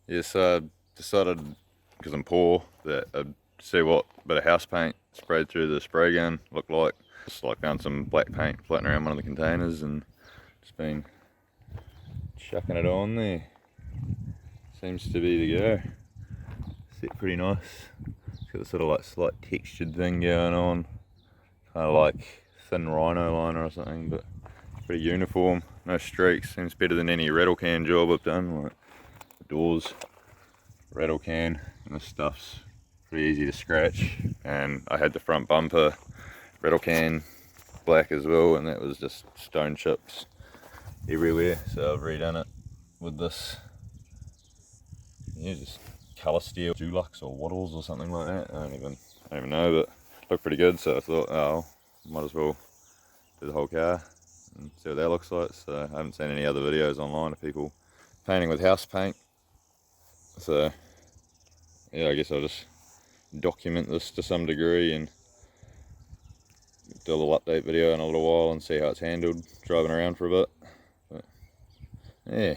Yeah, so I decided, because I'm poor, that I'd see what a bit of house paint sprayed through the spray gun looked like. Just like found some black paint floating around one of the containers and just been chucking it on there. Seems to be the go. Set pretty nice. It's got this sort of like slight textured thing going on. Kind of like thin rhino liner or something, but pretty uniform. No streaks. Seems better than any rattle can job I've done. Like the doors, rattle can, and this stuff's pretty easy to scratch. And I had the front bumper rattle can black as well, and that was just stone chips everywhere. So I've redone it with this, yeah, just colour steel Dulux or Wattles or something like that. I don't even know, but it looked pretty good. So I thought, oh, might as well do the whole car and see what that looks like. So I haven't seen any other videos online of people painting with house paint. So yeah, I guess I'll just document this to some degree and do a little update video in a little while and see how it's handled driving around for a bit. But yeah.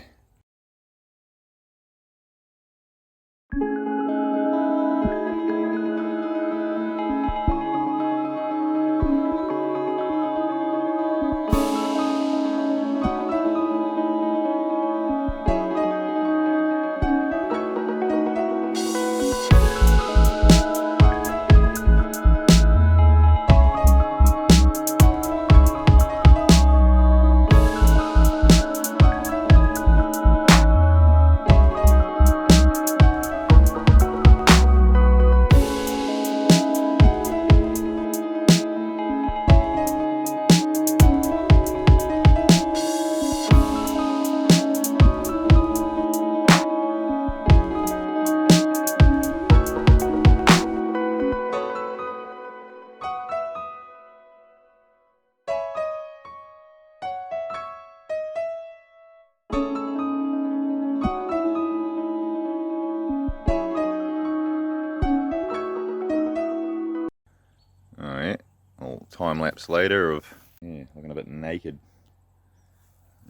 Alright, a little time lapse later of looking a bit naked.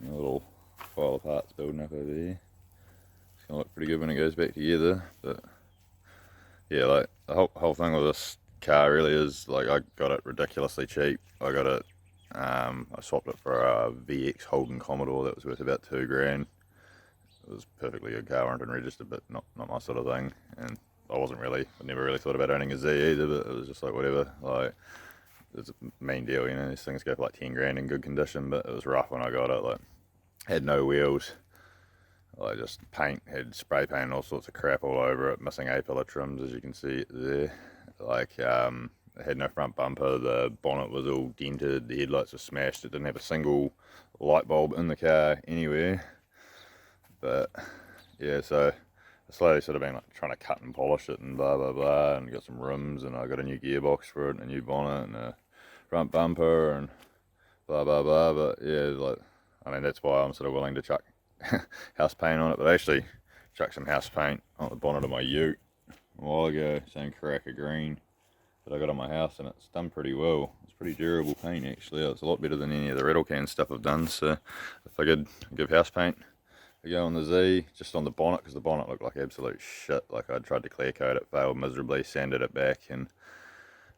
A little pile of parts building up over there. It's gonna look pretty good when it goes back together, but yeah, like the whole thing with this car really is like I got it ridiculously cheap. I got it, I swapped it for a VX Holden Commodore that was worth about $2,000. It was a perfectly good car, owned and registered, but not my sort of thing. And I never really thought about owning a Z either, but it was just like whatever. Like it's a mean deal, you know. These things go for like $10,000 in good condition, but it was rough when I got it. Like had no wheels, like just paint, had spray paint and all sorts of crap all over it, missing A-pillar trims as you can see there. Like it had no front bumper, the bonnet was all dented, the headlights were smashed, it didn't have a single light bulb in the car anywhere. But yeah, so I slowly sort of been like trying to cut and polish it and blah blah blah, and got some rims, and I got a new gearbox for it, and a new bonnet, and a front bumper, and blah blah blah. But yeah, like I mean that's why I'm sort of willing to chuck house paint on it. But I actually chucked some house paint on the bonnet of my Ute a while ago, same Karaka green that I got on my house, and it's done pretty well. It's pretty durable paint actually. It's a lot better than any of the rattle can stuff I've done. So I figured I'd give house paint a go on the Z, just on the bonnet, because the bonnet looked like absolute shit. Like I tried to clear coat it, failed miserably, sanded it back, and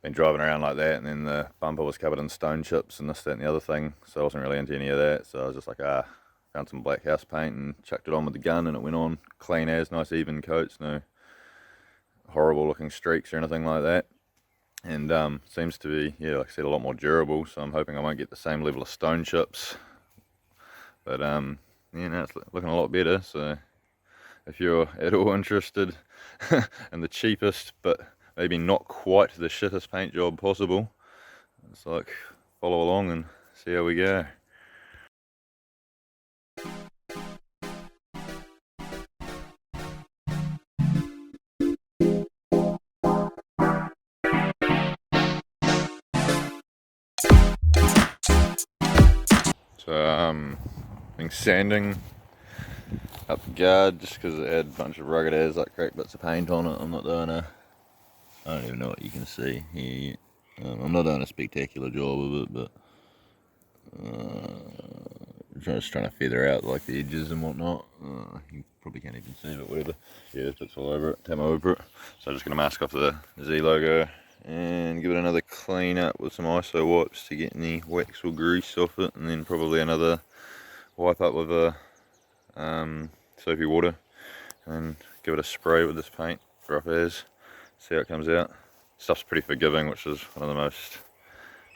been driving around like that, and then the bumper was covered in stone chips and this, that, and the other thing, so I wasn't really into any of that. So I was just like, found some black house paint and chucked it on with the gun, and it went on clean as, nice even coats, no horrible looking streaks or anything like that. And seems to be, yeah, like I said, a lot more durable, so I'm hoping I won't get the same level of stone chips. But yeah, now it's looking a lot better. So if you're at all interested in the cheapest but maybe not quite the shittest paint job possible, it's like follow along and see how we go. So been sanding up the guard just because it had a bunch of rugged ass like cracked bits of paint on it. I'm not doing I don't even know what you can see here. I'm not doing a spectacular job of it, but just trying to feather out like the edges and whatnot. You probably can't even see, but whatever. Yeah, there's bits all over it, Tamo over it. So I'm just going to mask off the Z logo and give it another clean up with some ISO wipes to get any wax or grease off it, and then probably another wipe up with a soapy water, and give it a spray with this paint, rough as, see how it comes out. Stuff's pretty forgiving, which is one of the most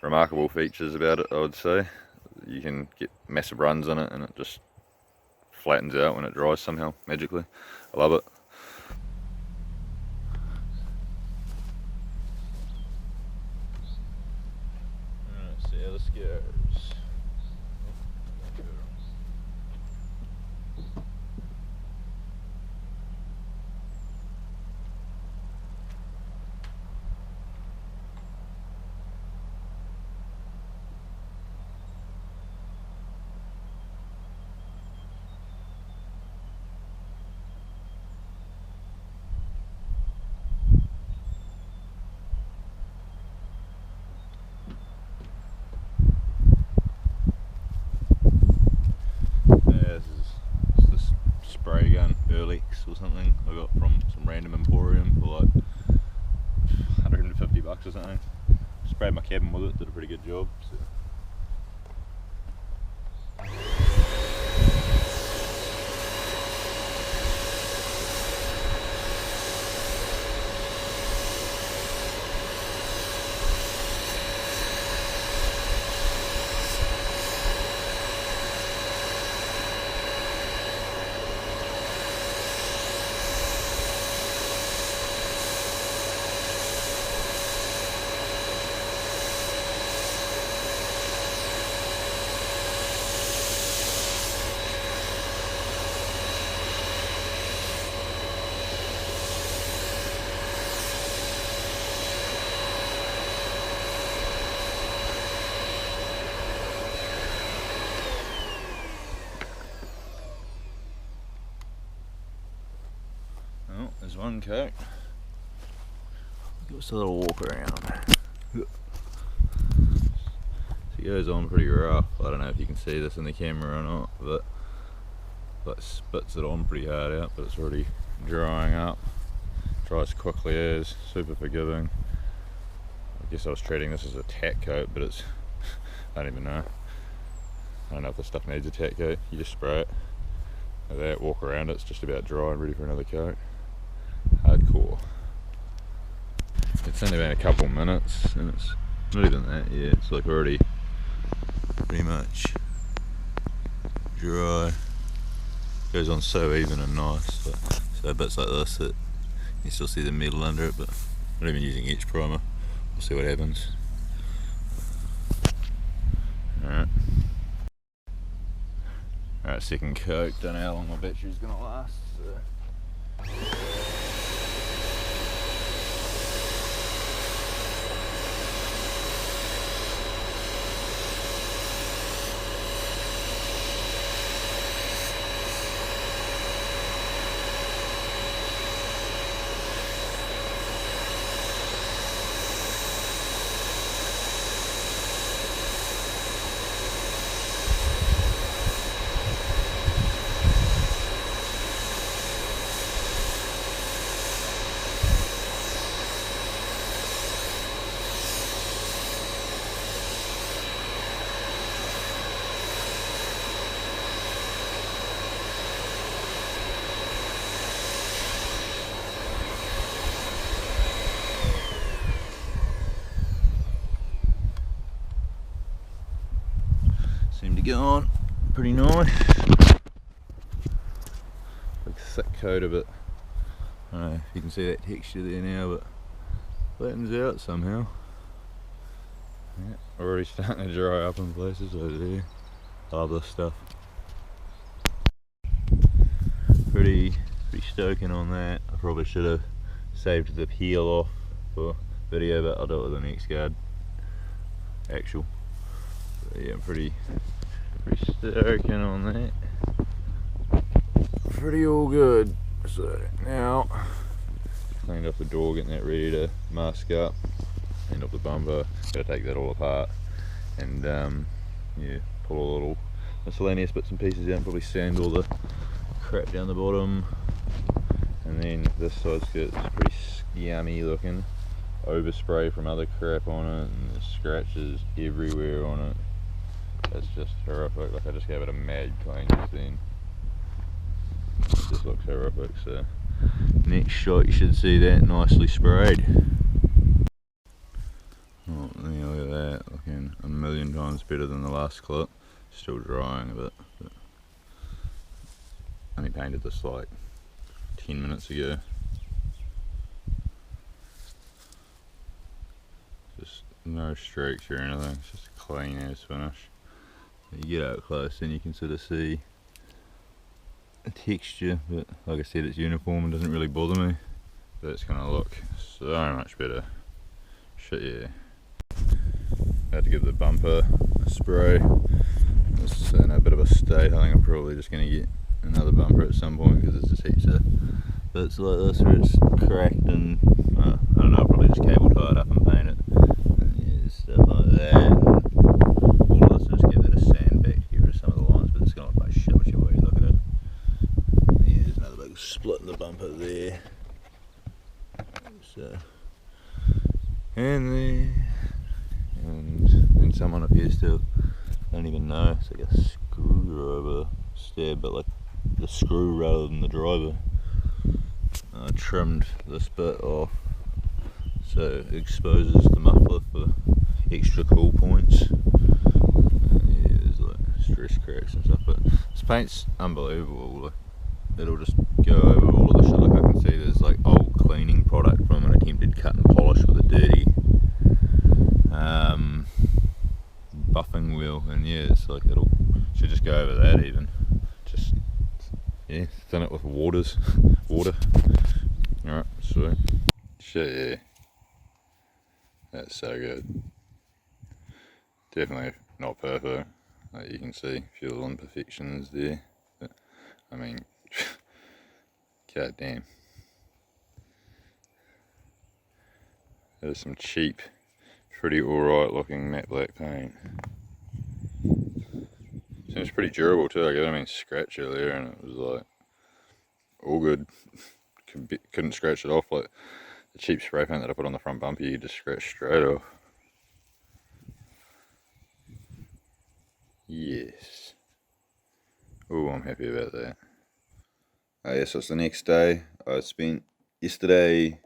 remarkable features about it, I would say. You can get massive runs in it and it just flattens out when it dries somehow, magically. I love it. Let's see how this goes. Spray gun, Burlex or something I got from some random emporium for like 150 bucks or something. Sprayed my cabin with it, did a pretty good job. So. Well, there's one coat. Give us a little walk around. It goes on pretty rough. I don't know if you can see this in the camera or not, but that spits it on pretty hard out, but it's already drying up. Dries quickly as, super forgiving. I guess I was treating this as a tack coat, but it's, I don't even know. I don't know if this stuff needs a tack coat. You just spray it like that, walk around it, it's just about dry and ready for another coat. Hardcore. It's only been a couple minutes and it's not even that yet. It's like already pretty much dry. Goes on so even and nice. So bits like this that you still see the metal under it, but I'm not even using etch primer. We'll see what happens. Alright, second coat. Don't know how long my battery's gonna last. So. Seemed to get on pretty nice. Like a thick coat of it. I don't know if you can see that texture there now, but flattens out somehow. Yeah, already starting to dry up in places over there. Love this stuff. Pretty stoking on that. I probably should have saved the peel off for video, but I'll do it with the next guard. Actual. But yeah, I'm pretty stoking on that. Pretty all good. So now, cleaned off the door, getting that ready to mask up. Cleaned up the bumper. Gotta take that all apart and yeah, pull all the little miscellaneous bits and pieces out and probably sand all the crap down the bottom, and then this side skirt is pretty scummy looking. Overspray from other crap on it, and there's scratches everywhere on it. It's just horrific. Like, I just gave it a mad clean just then. It just looks horrific. So next shot you should see that nicely sprayed. Oh yeah, look at that, looking a million times better than the last clip. Still drying a bit, but only painted this like 10 minutes ago. Just no streaks or anything, it's just a clean as finish. You get out close and you can sort of see the texture, but like I said, it's uniform and doesn't really bother me. But it's going to look so much better. Shit, yeah. Had to give the bumper a spray. It's in a bit of a state. I think I'm probably just going to get another bumper at some point, because there's just heaps of bits like this where it's cracked and I don't know, I'll probably just cable tie it up and paint it. And yeah, stuff like that. All of this, just give it a sand back to get rid of some of the lines, but it's going to look like shit whichever way you look at it. Yeah, there's another big split in the bumper there. So, and there. And then someone appears to, I don't even know, it's like a screwdriver stab, but like the screw rather than the driver. I trimmed this bit off so it exposes the muffler for extra cool points. And yeah, there's like stress cracks and stuff, but this paint's unbelievable. Like, it'll just go over all of the shit. Like, I can see there's like old cleaning product from an attempted cut and polish with a dirty buffing wheel, and yeah, it's like it'll should just go over that even. Just yeah, thin it with water. Alright, sweet. Shit, yeah. That's so good. Definitely not perfect. Like, you can see a few little imperfections there. But, I mean, god damn. There's some cheap, pretty alright looking matte black paint. Seems pretty durable too. I mean, scratch earlier and it was like all good. Couldn't scratch it off. Like the cheap spray paint that I put on the front bumper, you just scratch straight off. Yes. Oh, I'm happy about that. Yeah, so it's the next day. I spent yesterday.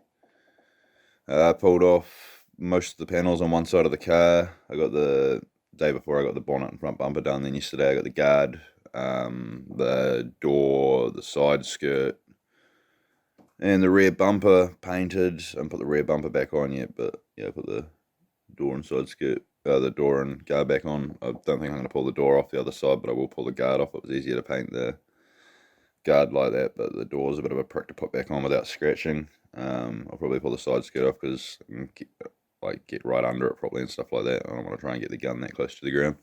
I pulled off most of the panels on one side of the car. I got the day before I got the bonnet and front bumper done. Then yesterday I got the guard, the door, the side skirt, and the rear bumper painted. I haven't put the rear bumper back on yet, but yeah, I put the door and side skirt, the door and guard back on. I don't think I'm going to pull the door off the other side, but I will pull the guard off. It was easier to paint the guard like that, but the door's a bit of a prick to put back on without scratching. I'll probably pull the side skirt off because I can get right under it properly and stuff like that. I don't want to try and get the gun that close to the ground.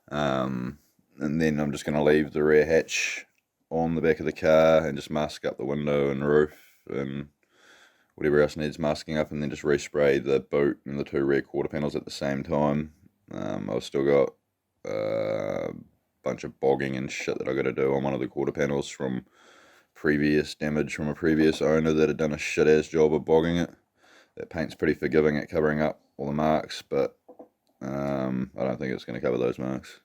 And then I'm just going to leave the rear hatch on the back of the car and just mask up the window and roof and whatever else needs masking up, and then just respray the boot and the two rear quarter panels at the same time. I've still got a bunch of bogging and shit that I got to do on one of the quarter panels from previous damage from a previous owner that had done a shit ass job of bogging it. That paint's pretty forgiving at covering up all the marks, but I don't think it's going to cover those marks.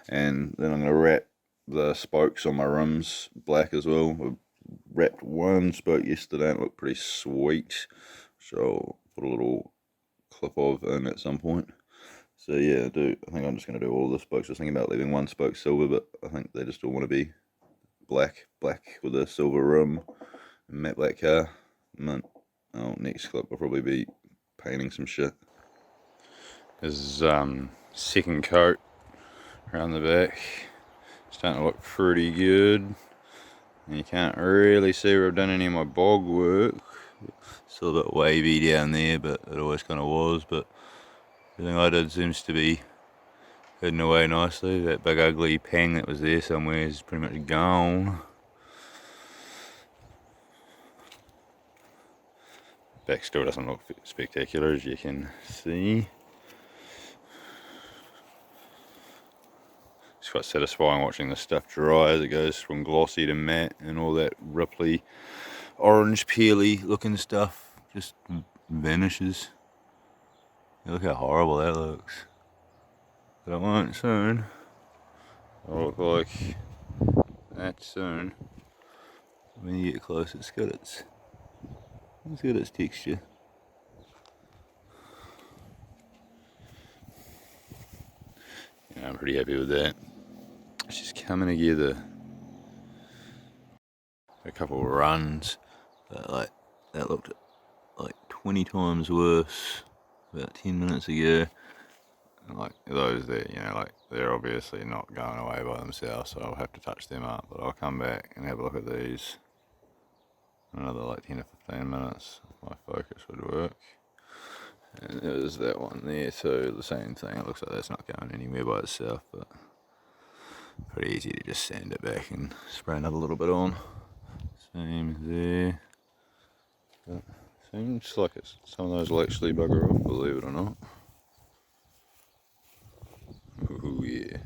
And then I'm going to wrap the spokes on my rims black as well. I wrapped one spoke yesterday and it looked pretty sweet, so I'll put a little clip of in at some point. So yeah, I think I'm just going to do all the spokes. I was thinking about leaving one spoke silver, but I think they just all want to be black with a silver rim and matte black car. Mint. Next clip will probably be painting some shit. This is second coat around the back. Starting to look pretty good. And you can't really see where I've done any of my bog work. Still a bit wavy down there, but it always kind of was. But everything I did seems to be hidden away nicely. That big ugly pang that was there somewhere is pretty much gone. Back still doesn't look spectacular, as you can see. quite satisfying watching the stuff dry as it goes from glossy to matte, and all that ripply, orange, peely looking stuff just vanishes. Look how horrible that looks. But it won't soon. It'll look like that soon. When you get close, it's got its texture. Yeah, I'm pretty happy with that. It's just coming together. A couple of runs that looked like 20 times worse about 10 minutes ago. And like those there, you know, like they're obviously not going away by themselves, so I'll have to touch them up. But I'll come back and have a look at these. Another like 10 to 15 minutes. My focus would work. And there's that one there too, the same thing. It looks like that's not going anywhere by itself, but pretty easy to just sand it back and spray another little bit on. Same there. But seems like some of those will actually bugger off, believe it or not. Ooh, yeah.